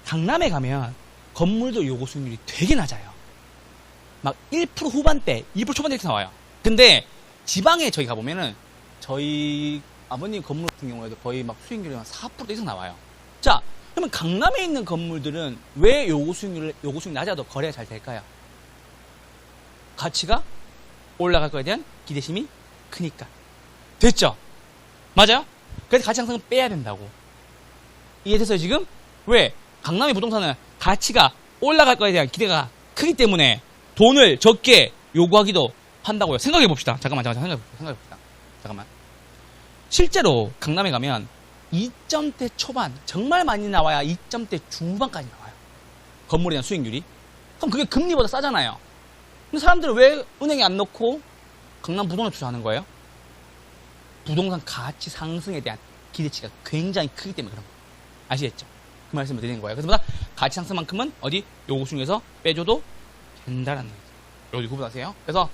강남에 가면 건물도 요구 수익률이 되게 낮아요. 막 1% 후반대, 2% 초반대 이렇게 나와요. 근데 지방에 저희 가보면은 저희 아버님 건물 같은 경우에도 거의 막 수익률이 한 4% 이상 나와요. 자, 그러면 강남에 있는 건물들은 왜 요구 수익률 낮아도 거래가 잘 될까요? 가치가 올라갈 거에 대한 기대심이 크니까. 됐죠? 맞아요? 그래서 가치 상승은 빼야 된다고. 이해됐어요, 지금? 왜? 강남의 부동산은 가치가 올라갈 거에 대한 기대가 크기 때문에 돈을 적게 요구하기도 한다고요. 생각해 봅시다. 잠깐만. 생각해 봅시다. 잠깐만. 실제로 강남에 가면 2점대 초반, 정말 많이 나와야 2점대 중반까지 나와요. 건물에 대한 수익률이. 그럼 그게 금리보다 싸잖아요. 근데 사람들은 왜 은행에 안 넣고 강남 부동산에 투자하는 거예요? 부동산 가치 상승에 대한 기대치가 굉장히 크기 때문에 그런 거예요. 아시겠죠? 그 말씀을 드리는 거예요. 그래서 가치 상승만큼은 어디 요구 중에서 빼줘도 된다라는 거예요. 여기 구분하세요. 그래서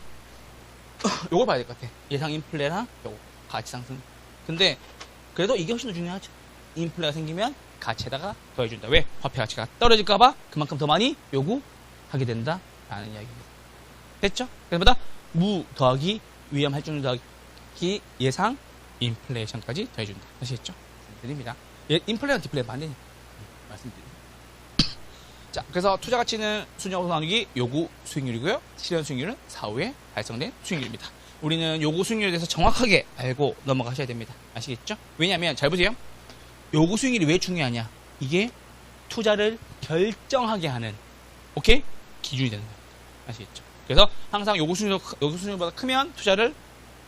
요걸 봐야 될 것 같아. 예상 인플레랑 요거 가치 상승. 근데 그래도 이게 훨씬 더 중요하죠. 인플레가 생기면 가치에다가 더해준다. 왜? 화폐 가치가 떨어질까봐 그만큼 더 많이 요구하게 된다라는 이야기입니다. 됐죠? 그래서 무 더하기 위험 할증률 더하기 예상 인플레이션까지 더해준다. 아시겠죠? 드립니다. 인플레랑 디플레 반대니까 말씀드립니다. 자, 그래서 투자 가치는 순정으로 나누기 요구 수익률이고요. 실현 수익률은 사후에 달성된 수익률입니다. 우리는 요구 수익률에 대해서 정확하게 알고 넘어가셔야 됩니다. 아시겠죠? 왜냐하면 잘 보세요. 요구 수익률이 왜 중요하냐? 이게 투자를 결정하게 하는 오케이? 기준이 되는 겁니다. 아시겠죠? 그래서 항상 요구 수익률보다 크면 투자를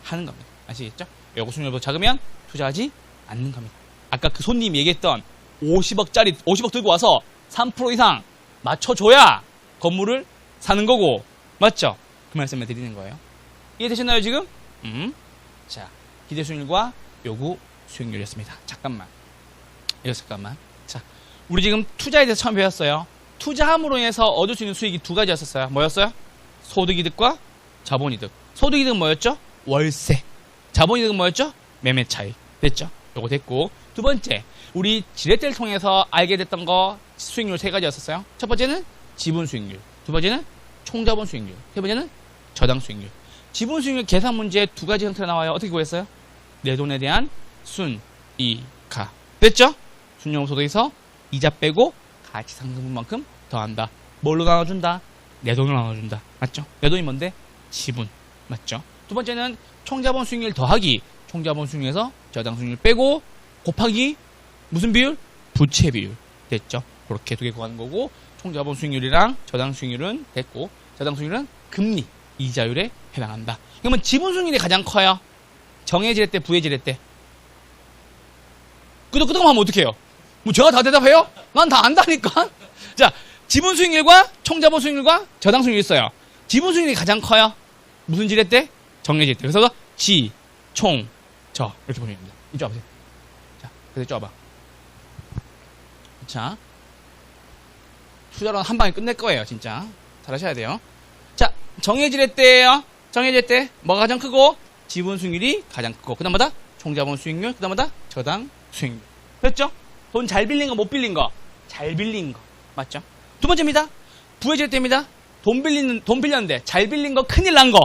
하는 겁니다. 아시겠죠? 요구 수익률보다 작으면 투자하지 않는 겁니다. 아까 그 손님이 얘기했던 50억 들고 와서 3% 이상 맞춰줘야 건물을 사는 거고, 맞죠? 그 말씀을 드리는 거예요. 이해되셨나요, 지금? 자, 기대 수익률과 요구 수익률이었습니다. 잠깐만. 자, 우리 지금 투자에 대해서 처음 배웠어요. 투자함으로 인해서 얻을 수 있는 수익이 두 가지였었어요. 뭐였어요? 소득이득과 자본이득. 소득이득은 뭐였죠? 월세. 자본이득은 뭐였죠? 매매 차익. 됐죠? 요거 됐고. 두 번째, 우리 지렛대를 통해서 알게 됐던 거 수익률 세 가지였었어요. 첫 번째는 지분 수익률. 두 번째는 총자본 수익률. 세 번째는 저당 수익률. 지분 수익률 계산 문제 두 가지 형태로 나와요. 어떻게 구했어요? 내 돈에 대한 순이가. 됐죠? 순용소득에서 이자 빼고 가치 상승분만큼 더한다. 뭘로 나눠준다? 내 돈으로 나눠준다. 맞죠? 내 돈이 뭔데? 지분. 맞죠? 두 번째는 총자본 수익률 더하기 총자본 수익률에서 저당 수익률 빼고 곱하기 무슨 비율? 부채 비율. 됐죠? 그렇게 두 개 구하는 거고, 총자본 수익률이랑 저당 수익률은 됐고, 저당 수익률은 금리, 이자율에 해당한다. 그러면 지분 수익률이 가장 커요. 정해질 때, 부해질 때. 끄덕끄덕 하면 어떡해요? 뭐 제가 다 대답해요? 난 다 안다니까? 자, 지분 수익률과 총자본 수익률과 저당 수익률이 있어요. 지분 수익률이 가장 커요. 무슨 지렛 때? 정해질 때. 그래서 지, 총, 저 이렇게 보시면 됩니다. 이쪽 와보세요. 자, 그래서 이쪽 와봐. 자, 투자로는 한 방에 끝낼 거예요. 진짜 잘하셔야 돼요. 자, 정해질 때예요. 정해질 때 뭐가 가장 크고? 지분 수익률이 가장 크고, 그 다음마다 총자본 수익률, 그 다음마다 저당 수익률. 됐죠? 돈 잘 빌린 거, 못 빌린 거. 잘 빌린 거. 맞죠? 두 번째입니다. 부해질 때입니다. 돈 빌렸는데 잘 빌린 거, 큰일 난 거.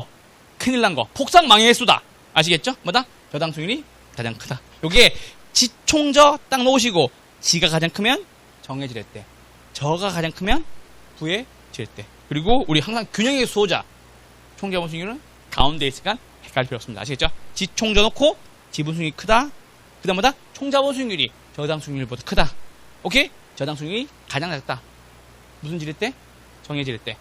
큰일 난 거. 폭삭 망해수다. 아시겠죠? 뭐다? 저당 수익률이 가장 크다. 요게 지총저 딱 놓으시고, 지가 가장 크면 정해질 때, 저가 가장 크면 부해질 때. 그리고 우리 항상 균형의 수호자. 총자본 수익률은 가운데 있으니까 헷갈릴 필요 없습니다. 아시겠죠? 지총저 놓고 지분 수익률이 크다. 그 다음마다 총자본 수익률이 저당 수익률보다 크다. 오케이? 저당 수익률이 가장 작다. 무슨 지렛 때? 정해질 때.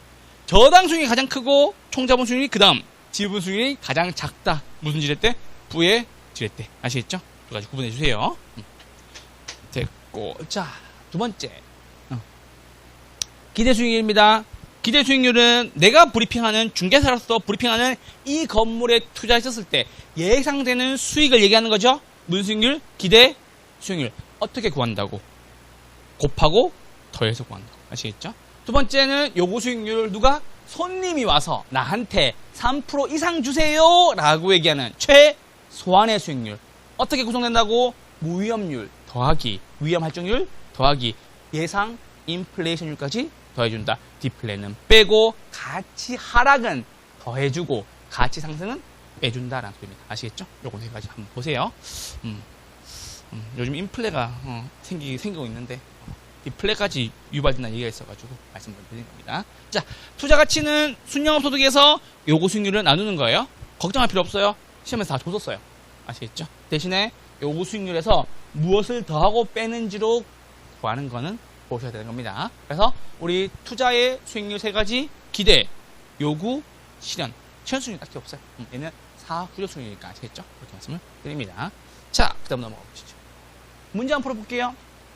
저당 수익률이 가장 크고 총자본 수익률이 그 다음 지분 수익률이 가장 작다. 무슨 지렛 때? 부의 지렛 때. 아시겠죠? 두 가지 구분해 주세요. 됐고, 자, 두 번째. 기대 수익률입니다. 기대 수익률은 내가 브리핑하는, 중개사로서 브리핑하는 이 건물에 투자했었을 때 예상되는 수익을 얘기하는 거죠. 무슨 수익률? 기대 수익률. 어떻게 구한다고? 곱하고 더해서 구한다고. 아시겠죠? 두 번째는 요구 수익률. 누가? 손님이 와서 나한테 3% 이상 주세요 라고 얘기하는 최소한의 수익률. 어떻게 구성된다고? 무위험률 더하기 위험 할증률 더하기 예상 인플레이션율까지 더해준다. 디플레는 빼고 가치 하락은 더해주고 가치 상승은 빼준다라는 소리입니다. 아시겠죠? 요거 세 가지 한번 보세요. 요즘 인플레가 생기고 있는데 디플레까지 유발된다는 얘기가 있어가지고 말씀을 드린 겁니다. 자, 투자 가치는 순영업소득에서 요구 수익률을 나누는 거예요. 걱정할 필요 없어요. 시험에서 다 줬었어요. 아시겠죠? 대신에 요구 수익률에서 무엇을 더하고 빼는지로 구하는 거는 보셔야 되는 겁니다. 그래서 우리 투자의 수익률 세 가지: 기대, 요구, 실현. 실현 수익률 딱히 없어요. 얘는 사후적 수익률이니까 아시겠죠? 그렇게 말씀을 드립니다. 자, 그 다음 넘어가 보시죠. 문제 한번 풀어볼게요.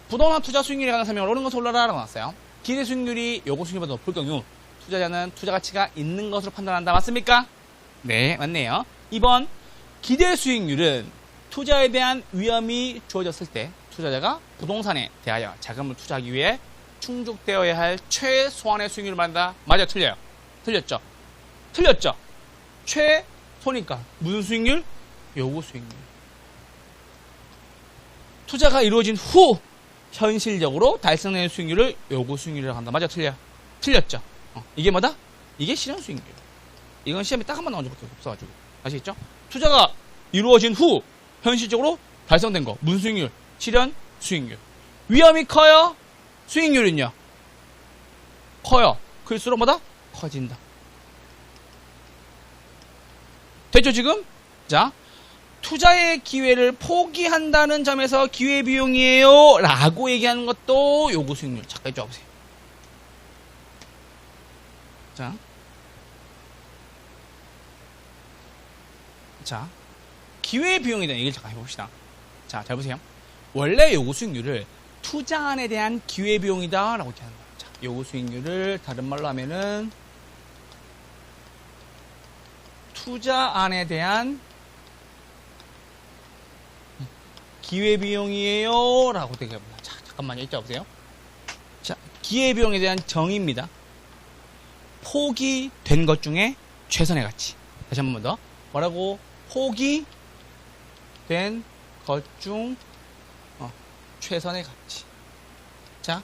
부동산 투자 수익률에 관한 설명을 옳은 것을 올라라라고 나왔어요. 기대 수익률이 요구 수익률보다 높을 경우 투자자는 투자 가치가 있는 것으로 판단한다. 맞습니까? 네, 맞네요. 2번 기대 수익률은 투자에 대한 위험이 주어졌을 때 투자자가 부동산에 대하여 자금을 투자하기 위해 충족되어야 할 최소한의 수익률을 말한다. 맞아요? 틀려요? 틀렸죠? 틀렸죠? 최소니까 무슨 수익률? 요구 수익률. 투자가 이루어진 후 현실적으로 달성되는 수익률을 요구 수익률이라고 한다. 맞아? 틀려? 틀렸죠? 이게 뭐다? 이게 실현 수익률. 이건 시험에 딱 한 번 나온 적밖에 없어가지고. 아시겠죠? 투자가 이루어진 후 현실적으로 달성된 거. 무슨 수익률? 실현 수익률. 위험이 커요? 수익률은요? 커요. 클수록 뭐다? 커진다. 됐죠, 지금? 자, 투자의 기회를 포기한다는 점에서 기회비용이에요 라고 얘기하는 것도 요구 수익률. 잠깐 이쪽 와보세요. 자, 기회비용에 대한 얘기를 잠깐 해봅시다. 자, 잘 보세요. 원래 요구 수익률을 투자안에 대한 기회비용이다 라고 얘기하는 거예요. 자, 요구 수익률을 다른 말로 하면은 투자안에 대한 기회비용이에요 라고 되겠습니다. 자, 잠깐만요. 이쪽 보세요. 자, 기회비용에 대한 정의입니다. 포기된 것 중에 최선의 가치. 다시 한 번 더. 뭐라고? 포기된 것 중 최선의 가치. 자,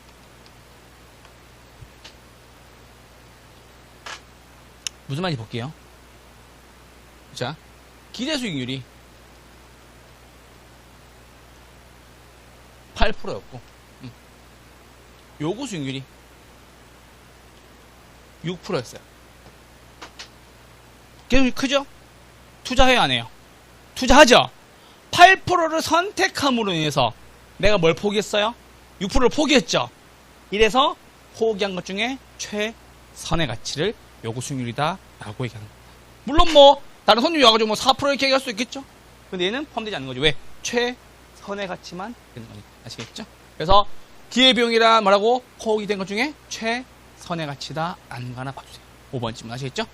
무슨 말인지 볼게요. 자, 기대 수익률이 8%였고 요구 수익률이 6%였어요. 계속 크죠? 투자해요, 안 해요? 투자하죠? 8%를 선택함으로 인해서 내가 뭘 포기했어요? 6%를 포기했죠? 이래서 포기한 것 중에 최선의 가치를 요구 수익률이다 라고 얘기하는 겁니다. 물론 뭐 다른 손님이 와가지고 뭐 4% 이렇게 얘기할 수 있겠죠? 근데 얘는 포함되지 않는 거죠. 왜? 최선의 가치만 되는 거니까. 아시겠죠? 그래서 기회비용이라 뭐라고? 포기된 것 중에 최선의 가치다 라는 거 하나 봐주세요. 5번 질문 아시겠죠?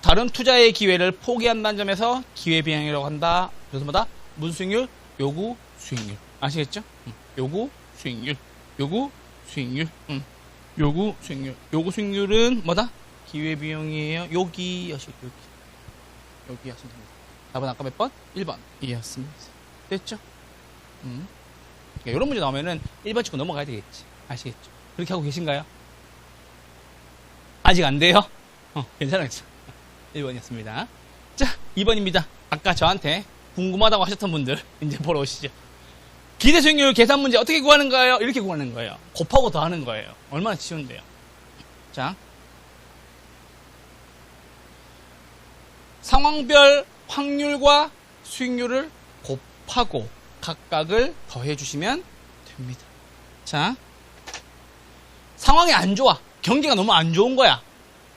다른 투자의 기회를 포기한다는 점에서 기회비용이라고 한다. 그래서 뭐다? 무슨 수익률? 요구 수익률. 아시겠죠? 요구 수익률. 요구 수익률. 요구 수익률. 요구 수익률은 뭐다? 기회비용이에요. 여기 하시고 여기 하시면 됩니다. 답은 아까 몇 번? 1번 이었습니다. 됐죠? 이런 문제 나오면은 1번 찍고 넘어가야 되겠지. 아시겠죠? 그렇게 하고 계신가요? 아직 안 돼요? 괜찮아요. 1번이었습니다. 자, 2번입니다. 아까 저한테 궁금하다고 하셨던 분들 이제 보러 오시죠. 기대 수익률 계산 문제 어떻게 구하는 거예요? 이렇게 구하는 거예요. 곱하고 더하는 거예요. 얼마나 쉬운데요. 자, 상황별 확률과 수익률을 곱하고 각각을 더해 주시면 됩니다. 자, 상황이 안 좋아. 경기가 너무 안 좋은 거야.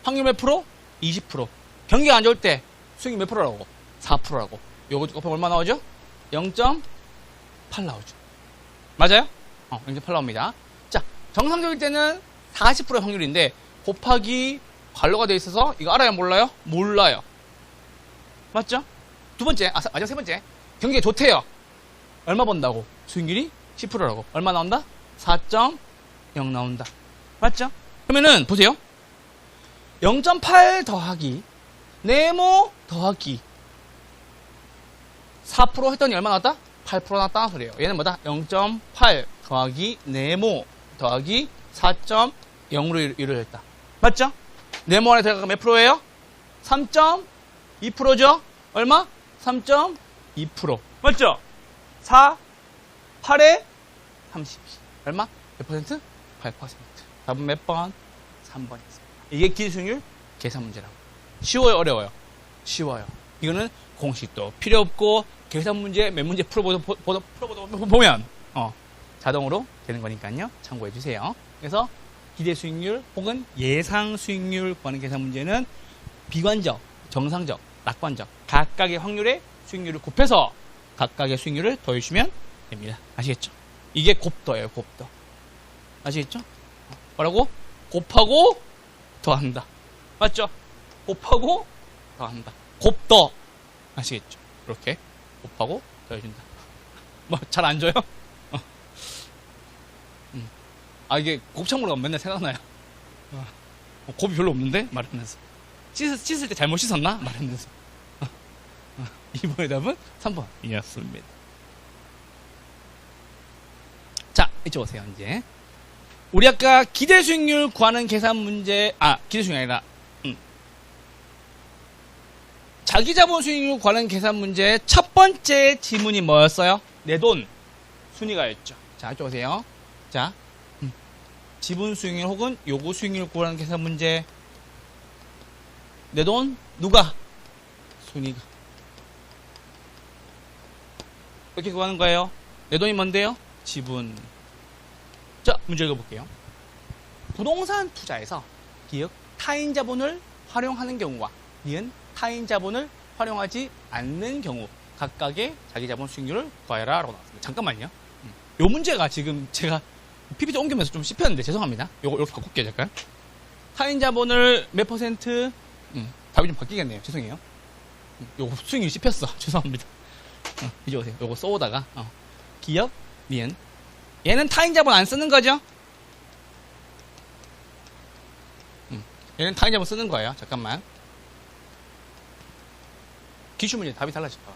확률 몇 프로? 20%. 경기가 안 좋을 때 수익이 몇 프로라고? 4%라고. 요거 곱하면 얼마 나오죠? 0.8 나오죠. 맞아요? 0.8 나옵니다. 자, 정상적일 때는 40%의 확률인데 곱하기 괄호가 되어 있어서 이거 알아요? 몰라요? 몰라요. 맞죠? 두 번째, 마지막 세 번째. 경기가 좋대요. 얼마 번다고? 수익률이 10%라고. 얼마 나온다? 4.0 나온다. 맞죠? 그러면은 보세요. 0.8 더하기 네모 더하기 4% 했더니 얼마 나왔다? 8% 나왔다는 소리예요. 얘는 뭐다? 0.8 더하기 네모 더하기 4.0으로 이루어졌다. 맞죠? 네모 안에 들어가면 몇 프로예요? 3.2%죠? 얼마? 3.2%. 맞죠? 4, 8에 32. 얼마? 몇 퍼센트? 8%. 답은 몇 번? 3번이었습니다. 이게 기술률 계산 문제라고. 쉬워요? 어려워요? 쉬워요. 이거는 공식도 필요 없고 계산 문제 몇 문제 풀어보면 자동으로 되는 거니까요. 참고해 주세요. 그래서 기대 수익률 혹은 예상 수익률 구하는 계산 문제는 비관적, 정상적, 낙관적 각각의 확률의 수익률을 곱해서 각각의 수익률을 더해주시면 됩니다. 아시겠죠? 이게 곱더예요. 곱더. 아시겠죠? 뭐라고? 곱하고 더한다. 맞죠? 곱하고 더한다. 곱더. 아시겠죠? 이렇게 곱하고 더해준다. 뭐 잘 안 줘요? 아, 이게 곱창물가 맨날 생각나요. 곱이 별로 없는데? 말하면서. 씻을 때 잘못 씻었나? 말하면서. 이번의 답은 3번이었습니다. 자, 이쪽 오세요, 이제. 우리 아까 기대 수익률 구하는 계산 문제, 기대 수익률이 아니라, 자기 자본 수익률 구하는 계산 문제 첫 번째 지문이 뭐였어요? 내 돈 순위가였죠. 자, 이쪽 오세요. 자, 지분 수익률 혹은 요구 수익률 구하는 계산 문제. 내 돈 누가? 순위가. 이렇게 구하는 거예요. 내 돈이 뭔데요? 지분. 자, 문제 읽어볼게요. 부동산 투자에서 기업 타인 자본을 활용하는 경우와 니은 타인 자본을 활용하지 않는 경우 각각의 자기 자본 수익률을 구하여라 라고 나왔습니다. 잠깐만요. 요 문제가 지금 제가 PPT 옮기면서 좀 씹혔는데 죄송합니다. 요거 이렇게 바꿀게요. 잠깐. 타인 자본을 몇 퍼센트? 답이 좀 바뀌겠네요. 죄송해요. 요거 수익률이 씹혔어. 죄송합니다. 이제 오세요. 요거 써오다가 기업 니은 얘는 타인 자본 안 쓰는 거죠? 얘는 타인 자본 쓰는 거예요. 잠깐만. 기출문제 답이 달라질 거야.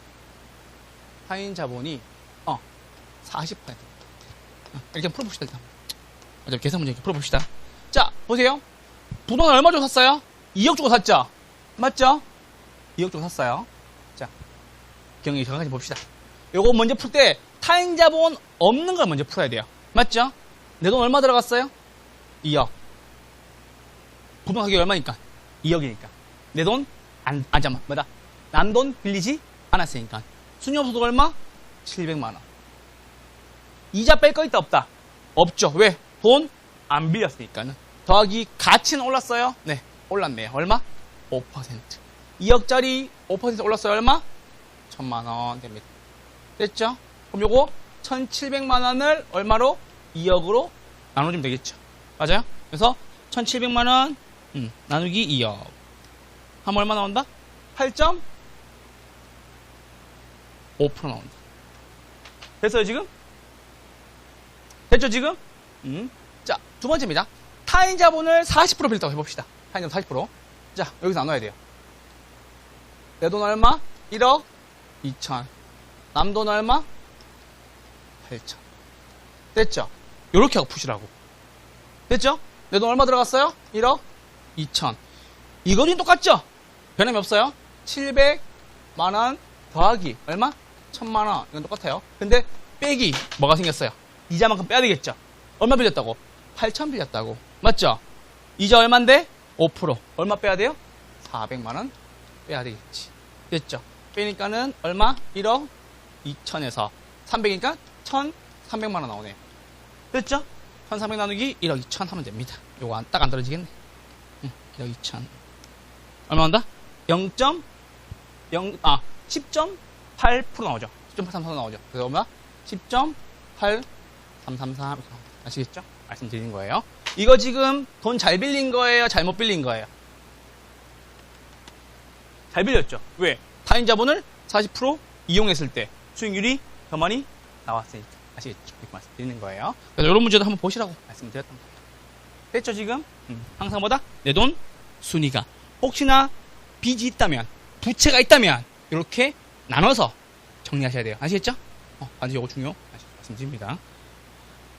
타인 자본이 40%. 이렇게 풀어봅시다. 일단. 어차피 계산 문제 이렇게 풀어봅시다. 자, 보세요. 부동산 얼마 주고 샀어요? 2억 주고 샀죠? 맞죠? 2억 주고 샀어요. 자, 경리 정확하게 봅시다. 요거 먼저 풀 때 타인 자본 없는 걸 먼저 풀어야 돼요. 맞죠? 내 돈 얼마 들어갔어요? 2억. 부동산 가격이 얼마니까? 2억이니까. 내 돈 잠깐만. 뭐다? 남 돈 빌리지 않았으니까. 순위업소득 얼마? 700만원. 이자 뺄 거 있다 없다? 없죠. 왜? 돈 안 빌렸으니까는. 더하기 가치는 올랐어요? 네, 올랐네요. 얼마? 5%. 2억짜리 5% 올랐어요. 얼마? 1000만원 됩니다. 됐죠? 그럼 요거 1700만원을 얼마로? 2억으로 나눠주면 되겠죠. 맞아요? 그래서 1700만원 나누기 2억 하면 얼마 나온다? 8.5% 나온다. 됐어요 지금? 됐죠 지금? 자, 두 번째입니다. 타인 자본을 40% 빌렸다고 해봅시다. 타인 자본 40%. 자, 여기서 나눠야 돼요. 내 돈 얼마? 1억 2천. 남 돈 얼마? 8천. 됐죠? 요렇게 하고 푸시라고. 됐죠? 내 돈 얼마 들어갔어요? 1억 2천. 이거는 똑같죠? 변함이 없어요. 700만원 더하기 얼마? 1000만원. 이건 똑같아요. 근데 빼기 뭐가 생겼어요? 이자만큼 빼야 되겠죠? 얼마 빌렸다고? 8천 빌렸다고. 맞죠? 이자 얼만데? 5%. 얼마 빼야 돼요? 400만원 빼야 되겠지. 됐죠? 빼니까는 얼마? 1억 2천에서 300이니까 1300만원 나오네요. 됐죠? 1300 나누기 1억 2천 하면 됩니다. 요거 딱 안 떨어지겠네. 1억 2천. 얼마 나온다? 10.8% 나오죠. 10.833 나오죠. 그래서 얼마? 10.8333 아시겠죠? 말씀드린 거예요. 이거 지금 돈 잘 빌린 거예요? 잘못 빌린 거예요? 잘 빌렸죠. 왜? 타인 자본을 40% 이용했을 때 수익률이 더 많이 나왔으니까. 아시겠죠? 이렇게 말씀드리는 거예요. 그래서 이런 문제도 한번 보시라고 말씀드렸던 거예요. 됐죠 지금? 항상 뭐다? 내 돈 순위가. 혹시나 빚이 있다면, 부채가 있다면 이렇게 나눠서 정리하셔야 돼요. 아시겠죠? 반드시 이거 중요 말씀드립니다.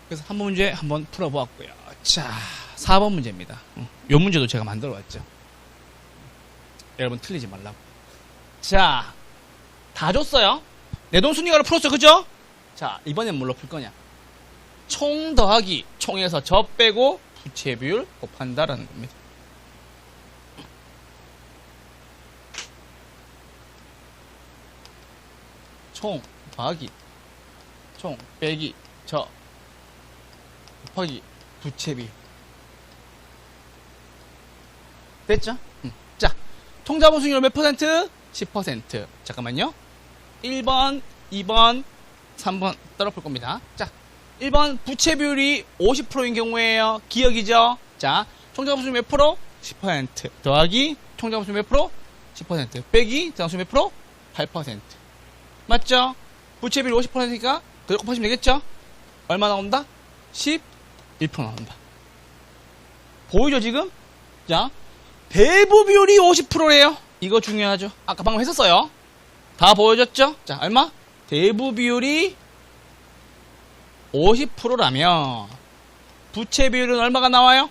그래서 한 번 문제 한번 풀어보았고요. 자, 4번 문제입니다. 이 문제도 제가 만들어 왔죠. 여러분 틀리지 말라고. 자, 다 줬어요. 내 돈 순위가로 풀었죠, 그죠? 자, 이번엔 뭘로 풀 거냐? 총 더하기 총에서 저 빼고 부채 비율 곱한다라는 겁니다. 총 더하기 총 빼기 저 곱하기 부채 비율. 됐죠? 자, 통자본 수익률 몇 퍼센트? 10%. 잠깐만요. 1번, 2번, 3번 따로 풀 겁니다. 자, 1번 부채 비율이 50%인 경우에요. 기억이죠? 자, 통자본 수익률 몇 프로? 10%. 더하기 통자본 수익률 몇 프로? 10%. 빼기 통자본 수익률 몇 프로? 8%. 맞죠? 부채 비율 50%니까 그걸 곱하시면 되겠죠? 얼마 나온다? 11% 나온다. 보이죠 지금? 자, 배부 비율이 50%래요. 이거 중요하죠. 아까 방금 했었어요. 다 보여줬죠? 자, 얼마? 대부 비율이 50%라면 부채 비율은 얼마가 나와요?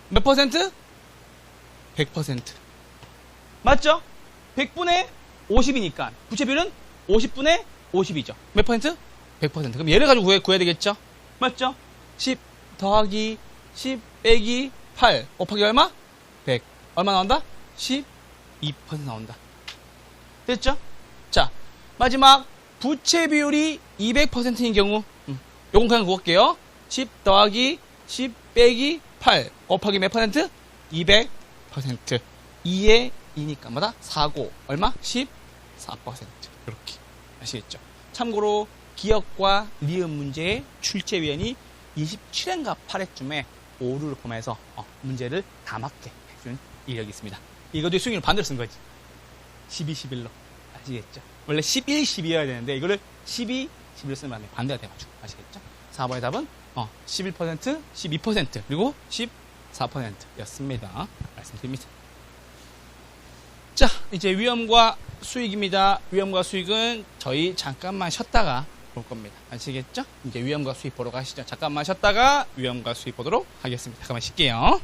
몇 퍼센트? 100%. 맞죠? 100분의 50이니까 부채 비율은 50분의 50이죠. 몇 퍼센트? 100%. 그럼 얘를 가지고 구해야 되겠죠? 맞죠? 10 더하기 10 빼기 8 곱하기 얼마? 100. 얼마 나온다? 12% 나온다. 됐죠? 자, 마지막 부채 비율이 200%인 경우 요건 그냥 구할게요. 10 더하기 10 빼기 8 곱하기 몇 퍼센트? 200%. 2에 2니까 뭐다? 4고 얼마? 14%. 이렇게 아시겠죠? 참고로 기억과 리은 문제의 출제위원이 27회인가 8회쯤에 오류를 포함해서 문제를 다 맞게 해준 이력이 있습니다. 이것도 수익률 반대로 쓴 거지. 12, 11로. 아시겠죠? 원래 11, 12여야 되는데 이거를 12, 11로 쓰면 안 돼. 반대가 돼가지고. 아시겠죠? 4번의 답은 11%, 12% 그리고 14%였습니다. 말씀드립니다. 자, 이제 위험과 수익입니다. 위험과 수익은 저희 잠깐만 쉬었다가 볼 겁니다. 아시겠죠? 이제 위험과 수익 보러 가시죠. 잠깐만 쉬었다가 위험과 수익 보도록 하겠습니다. 잠깐만 쉴게요.